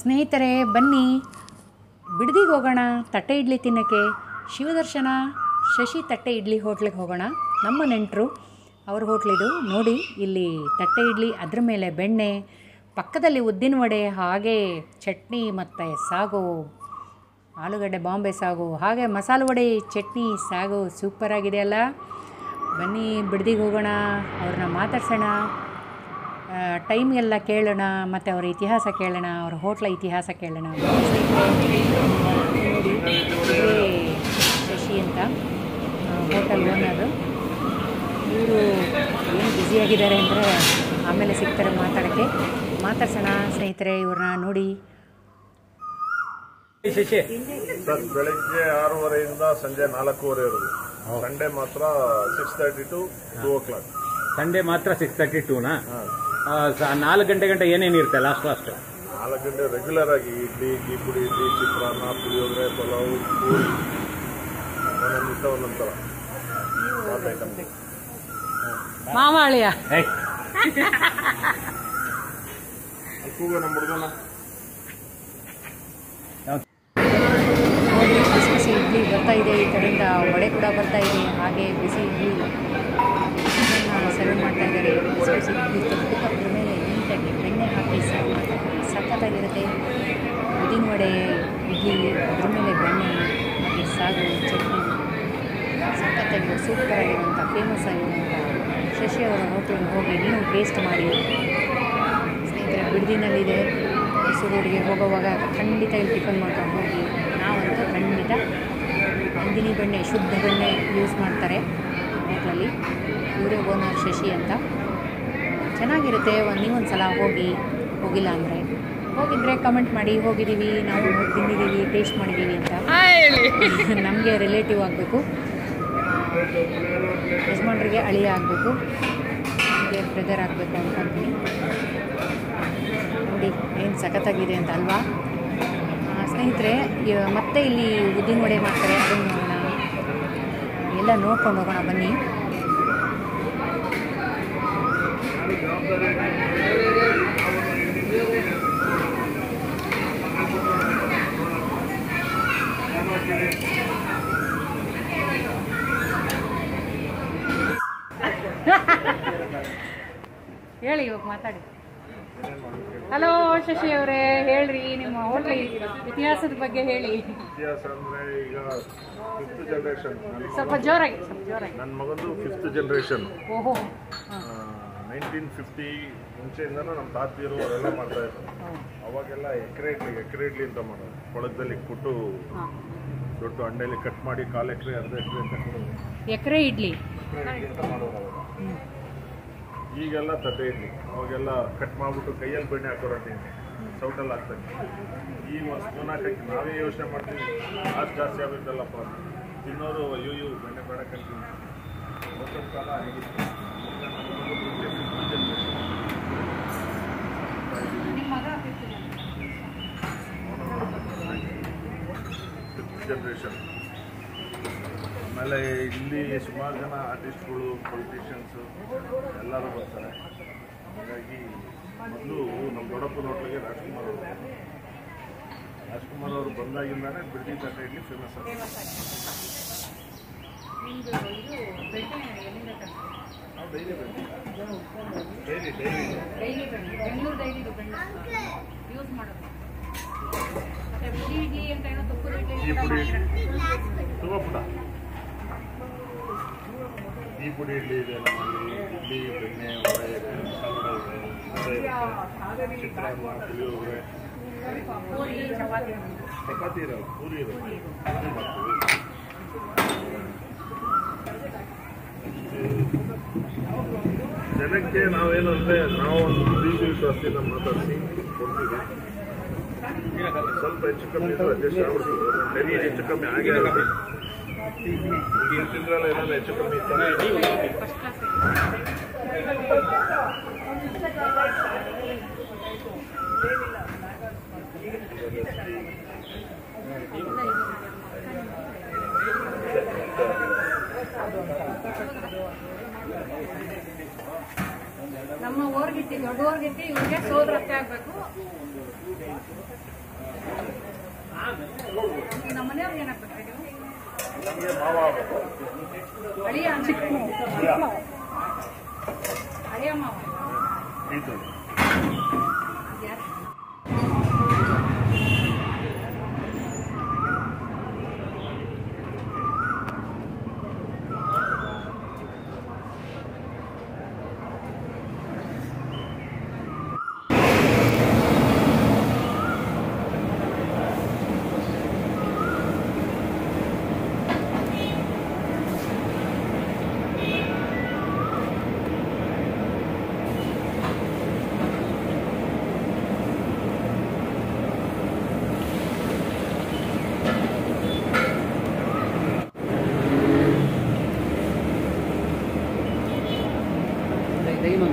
ಸ್ನೇಹಿತರೆ ಬನ್ನಿ ಬಿಡದಿಗೆ ಹೋಗೋಣ ತಟ್ಟೆ ಇಡ್ಲಿ ತಿನ್ನೋಕ್ಕೆ. ಶಿವದರ್ಶನ ಶಶಿ ತಟ್ಟೆ ಇಡ್ಲಿ ಹೋಟ್ಲಿಗೆ ಹೋಗೋಣ. ನಮ್ಮ ನೆಂಟರು ಅವ್ರ ಹೋಟ್ಲಿದು ನೋಡಿ. ಇಲ್ಲಿ ತಟ್ಟೆ ಇಡ್ಲಿ, ಅದ್ರ ಮೇಲೆ ಬೆಣ್ಣೆ, ಪಕ್ಕದಲ್ಲಿ ಉದ್ದಿನ ವಡೆ, ಹಾಗೆ ಚಟ್ನಿ ಮತ್ತು ಸಾಗು, ಆಲೂಗಡ್ಡೆ ಬಾಂಬೆ ಸಾಗು, ಹಾಗೆ ಮಸಾಲೆ ವಡೆ, ಚಟ್ನಿ, ಸಾಗು ಸೂಪರಾಗಿದೆ ಅಲ್ಲ. ಬನ್ನಿ ಬಿಡದಿಗೆ ಹೋಗೋಣ, ಅವ್ರನ್ನ ಮಾತಾಡ್ಸೋಣ, ಟೈಮ್ಗೆಲ್ಲ ಕೇಳೋಣ, ಮತ್ತು ಅವ್ರ ಇತಿಹಾಸ ಕೇಳೋಣ, ಅವ್ರ ಹೋಟ್ಲ ಇತಿಹಾಸ ಕೇಳೋಣ. ನೋಡಿ ಶಶಿ ಅಂತ ಹೋಟೆಲ್ ಓನರು. ಇವರು ಏನು ಬ್ಯುಸಿಯಾಗಿದ್ದಾರೆ ಅಂದರೆ ಆಮೇಲೆ ಸಿಗ್ತಾರೆ ಮಾತಾಡೋಕ್ಕೆ. ಮಾತಾಡ್ಸೋಣ ಸ್ನೇಹಿತರೆ ಇವ್ರನ್ನ ನೋಡಿ. ಶಶಿ ಸರ್, ಬೆಳಗ್ಗೆ 6:30 ಸಂಜೆ 4:15 ಸಂಡೇ ಮಾತ್ರ 6:30 to 2 o'clock. ಸಂಡೇ ಮಾತ್ರ 6:30 to 4 ಗಂಟೆ ಗಂಟೆ ಏನೇನು ಇರುತ್ತೆ ಲಾಸ್ಟ್ 4 ಗಂಟೆ ರೆಗ್ಯುಲರ್ ಆಗಿ ಇಡ್ಲಿ, ಟೀ ಪುಡಿ ಇಡ್ಲಿ, ಚಿತ್ರಾನ್ನ, ಪುಳಿಯೋಗರೆ, ಪಲಾವ್, ಪೂರಿ, ಒಂದೊಂದು ದಿವಸ ಒಂದೊಂದು ಥರ ಐಟಮ್. ಮಾವಾಳಿಯ ಕೂಗ ನಮ್ಮ ಹುಡುಗನ ನೋಡಿ, ಬಿಸಿ ಬಿಸಿ ಇಡ್ಲಿ ಬರ್ತಾ ಇದೆ. ಈ ಕಡೆಯಿಂದ ವಡೆ ಕೂಡ ಬರ್ತಾ ಇದೆ. ಹಾಗೆ ಬಿಸಿ ಇಡ್ಲಿ ಸರ್ವ್ ಮಾಡ್ತಾ ಇದ್ದಾರೆ. ಬಿಸಿ ಬಿಸಿ ಇಡ್ಲಿ ತೆಗೆದು ಅದ್ರ ಮೇಲೆ ನೀಟಾಗಿ ಬೆಣ್ಣೆ ಹಾಕಿ ಸರ್ವ್ ಮಾಡ್ತಾರೆ. ಸಖತ್ತಾಗಿರುತ್ತೆ. ಉದ್ದಿನ ವಡೆ, ಇಡ್ಲಿ, ಅದ್ರ ಮೇಲೆ ಬೆಣ್ಣೆ ಹಾಗೆ ಸಾಗು, ಚಟ್ನಿ, ಸಖತ್ತಾಗಿದೆ. ಸೂಪರಾಗಿರುವಂಥ ಫೇಮಸ್ ಆಗಿರುವಂಥ ಶಶಿ ಅವರ ಹೋಟ್ಲಿಗೆ ಹೋಗಿ ನೀವು ಟೇಸ್ಟ್ ಮಾಡಿ ಸ್ನೇಹಿತರೆ. ಬಿಡದಿನಲ್ಲಿದೆ. ಮೈಸೂರಿಗೆ ಹೋಗುವಾಗ ಖಂಡಿತ ಇಲ್ಲಿ ಟಿಫನ್ ಮಾಡ್ಕೊಂಡು ಹೋಗಿ. ನಾವಂತೂ ಖಂಡಿತ ನಂದಿನಿ ಬೆಣ್ಣೆ, ಶುದ್ಧ ಬೆಣ್ಣೆ ಯೂಸ್ ಮಾಡ್ತಾರೆ ಹೋಟ್ಲಲ್ಲಿ. ಇವರೇ ಓನರ್ ಶಶಿ ಅಂತ. ಚೆನ್ನಾಗಿರುತ್ತೆ. ನೀವೊಂದು ಸಲ ಹೋಗಿಲ್ಲ ಅಂದರೆ ಹೋಗಿದ್ರೆ ಕಮೆಂಟ್ ಮಾಡಿ. ಹೋಗಿದ್ದೀವಿ, ನಾವು ತಿಂದಿದ್ದೀವಿ, ಟೇಸ್ಟ್ ಮಾಡಿದ್ದೀವಿ ಅಂತ. ನಮಗೆ ರಿಲೇಟಿವ್ ಆಗಬೇಕು, ಯಜಮಾನ್ರಿಗೆ ಅಳಿಯ ಆಗಬೇಕು, ನಮಗೆ ಬ್ರದರ್ ಆಗಬೇಕು ಅಂದ್ಕೊಳ್ತೀನಿ. ನೋಡಿ ಏನು ಸಖತ್ತಾಗಿದೆ ಅಂತ ಅಲ್ವಾ ಸ್ನೇಹಿತರೆ. ಮತ್ತೆ ಇಲ್ಲಿ ಉದ್ದಿನ ವಡೆ ಮಾಡ್ತಾರೆ, ಅದನ್ನು ನೋಡೋಣ, ಎಲ್ಲ ನೋಡ್ಕೊಂಡು ಹೋಗೋಣ ಬನ್ನಿ. ಹೇಳಿ, ಇವಾಗ ಮಾತಾಡಿ. ಹಲೋ ಶಶಿ ಅವರೇ, ಹೇಳ್ರಿ ನಿಮ್ಮ ಹೋಟ್ಲ ಇತಿಹಾಸದ ಬಗ್ಗೆ ಹೇಳಿ. ಇತಿಹಾಸ ಅಂದರೆ ಈಗ 5th ಜನರೇಷನ್. ಸ್ವಲ್ಪ ಜೋರಾಗಿ. ನನ್ನ ಮಗಂದು 5th ಜನರೇಷನ್. ಓಹೋ. 1950 ಮುಂಚೆಯಿಂದನೂ ನಮ್ಮ ತಾತಿಯರು ಅವರೆಲ್ಲ ಮಾಡ್ತಾ ಇದ್ರು. ಅವಾಗೆಲ್ಲ ಎಕರೆ ಇಡ್ಲಿ ಅಂತ ಮಾಡೋದು. ಕೊಳದಲ್ಲಿ ಕೊಟ್ಟು ದೊಡ್ಡ ಅಂಡೆಯಲ್ಲಿ ಕಟ್ ಮಾಡಿ 1/4 ಎಕರೆ, ಅರ್ಧ ಎಕರೆ ಅಂತ ಕೊಡೋದು. ಎಕರೆ ಇಡ್ಲಿ ಅಂತ ಮಾಡೋದು ಅವಾಗ. ಈಗೆಲ್ಲ ತಟ್ಟೆ ಇಡ್ಲಿ. ಅವಾಗೆಲ್ಲ ಕಟ್ ಮಾಡಿಬಿಟ್ಟು ಕೈಯಲ್ಲಿ ಬೆಣ್ಣೆ ಹಾಕೋರಂತೀನಿ, ಸೌಟಲ್ಲಿ ಹಾಕ್ತಾರೆ. ಈಗ ಒಂದು ಸ್ಪೂನ್ ಹಾಕಿ ನಾವೇ ಯೋಚನೆ ಮಾಡ್ತೀವಿ, ಕಾಸ್ಟ್ ಜಾಸ್ತಿ ಆಗಬೇಕಲ್ಲಪ್ಪ. ತಿನ್ನೋರು ಅಯ್ಯೋ ಬೆಣ್ಣೆ ಬೇಡ ಕಂತೀವಿ. ಒಂದೊಂದು ಕಾಲ ಆಗಿತ್ತು. ಜನರೇಷನ್. ಆಮೇಲೆ ಇಲ್ಲಿ ಸುಮಾರು ಜನ ಆರ್ಟಿಸ್ಟ್ಗಳು, ಪೊಲಿಟಿಷಿಯನ್ಸು ಎಲ್ಲರೂ ಬರ್ತಾರೆ. ಹಾಗಾಗಿ ಮೊದಲು ನಮ್ಮ ದೊಡ್ಡಪ್ಪನ ಹೋಟ್ಲಿಗೆ ರಾಜ್ಕುಮಾರ್ ಅವರು ಬಂದಾಗಿಂದಾನೆ ಬಿಡದಿ ತಟ್ಟೆ ಇಡ್ಲಿ ಫೇಮಸ್ ಆಗಿದೆ. ಈ ಪುಡಿ ಇಡ್ಲಿ ಇದೆ ನಮ್ಮಲ್ಲಿ. ಇಡ್ಲಿ, ಬೆಣ್ಣೆ, ವಡೆ, ಚಿತ್ರಾನ್ನ, ಪುಳಿಯೋಗರೆ, ಚಪಾತಿ ಇರಲ್ಲ, ಪೂರಿ ಇರುತ್ತೆ, ಪೂರಿ ಮಾಡ್ತೀವಿ. ಜನಕ್ಕೆ ನಾವೇನು ಅಂದರೆ ನಾವು ಒಂದು ಪ್ರೀತಿ ವಿಶ್ವಾಸದಿಂದ ಮಾತಾಡಿಸಿ ಕೊಡ್ತೀವಿ. ಸ್ವಲ್ಪ ಹೆಚ್ಚು ಕಮ್ಮಿ ಅಡ್ಜಸ್ಟ್ ಆಗ್ಬಿಡ್ತೀವಿ. ಡೈಲಿ ಹೆಚ್ಚು ಕಮ್ಮಿ ಆಗೇ ಆಗುತ್ತೆ. ಈಗ ತಿಂದ್ರಲ್ಲ ಏನಾದ್ರು ಹೆಚ್ಚು ಕಮ್ಮಿ ಇರ್ತಾರೆ. ನಮ್ಮ ಓರ್ಗಿತ್ತಿ, ದೊಡ್ಡ ಓರ್ಗಿತ್ತಿ, ಇವ್ರಿಗೆ ಸೋದರತ್ತೆ ಆಗಬೇಕು. ಮನೆಯವ್ರಿಗೆ ಏನಾಗ್ಬಿಟ್ರೆ ನೀವು ನಮಗೆ ಮಾವ ಆಗ್ಬೇಕು. ಅಳಿಯ ಅಳಿಯ ಮಾವ ಇದು ಯಾರು ಅದೇನು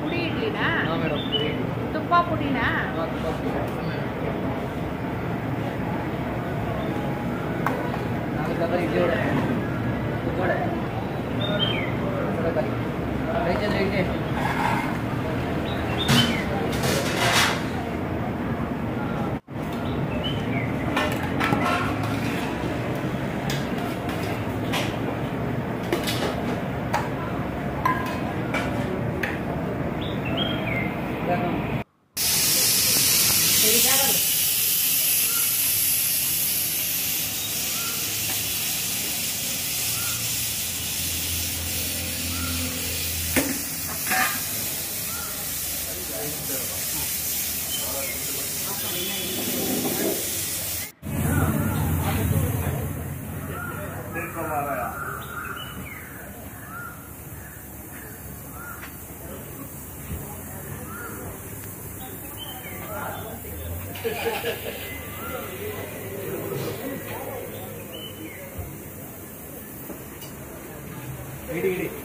ಪುಡಿ ಇಡ್ಲಿನಾ ತುಪ್ಪ ಪುಡಿನಾ ಇಡಿ